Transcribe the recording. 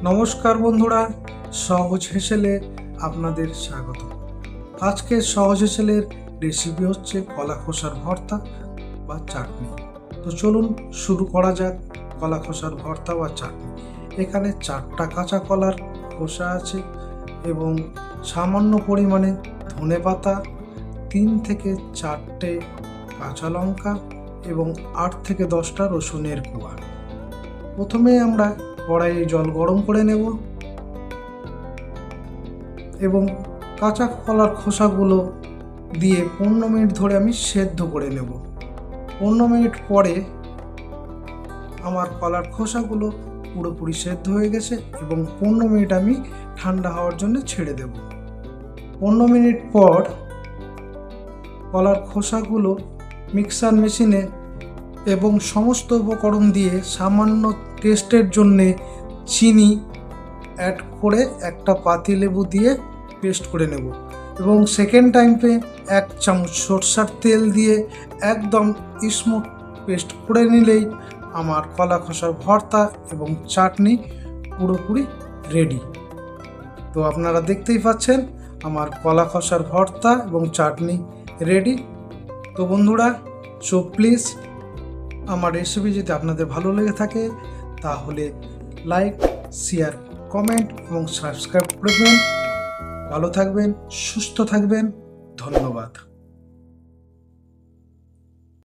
নমস্কার বন্ধুরা, সহজ হেসেলে আপনাদের স্বাগত। আজকের সহজ হেসেলের রেসিপি হচ্ছে কলা খোসার ভর্তা বা চাটনি। তো চলুন শুরু করা যাক কলা খোসার ভর্তা বা চাটনি। এখানে 4টা কাঁচা কলার খোসা আছে এবং সামান্য পরিমাণে ধনেপাতা, 3 থেকে 4টে কাঁচা লঙ্কা এবং 8 থেকে 10টা রসুনের কোয়া। প্রথমে আমরা কড়াইয়ে জল গরম করে নেব এবং কাঁচা কলার খোসাগুলো দিয়ে 15 মিনিট ধরে আমি সেদ্ধ করে নেব। 15 মিনিট পরে আমার কলার খোসাগুলো পুরোপুরি সেদ্ধ হয়ে গেছে এবং 15 মিনিট আমি ঠান্ডা হওয়ার জন্য ছেড়ে দেব। 15 মিনিট পর কলার খোসাগুলো মিক্সার মেশিনে এবং সমস্ত উপকরণ দিয়ে সামান্য টেস্টের জন্যে চিনি অ্যাড করে একটা পাতিলেবু দিয়ে পেস্ট করে নেব এবং সেকেন্ড টাইমে 1 চামচ সরষের তেল দিয়ে একদম স্মুথ পেস্ট করে নিলেই আমার কলা খোসার ভর্তা এবং চাটনি পুরোপুরি রেডি। তো আপনারা দেখতেই পাচ্ছেন আমার কলা খোসার ভর্তা এবং চাটনি রেডি। তো বন্ধুরা, প্লিজ আমার রেসিপি যদি আপনাদের ভালো লেগে থাকে তাহলে লাইক, শেয়ার, কমেন্ট এবং সাবস্ক্রাইব করবেন। ভালো থাকবেন, সুস্থ থাকবেন। ধন্যবাদ।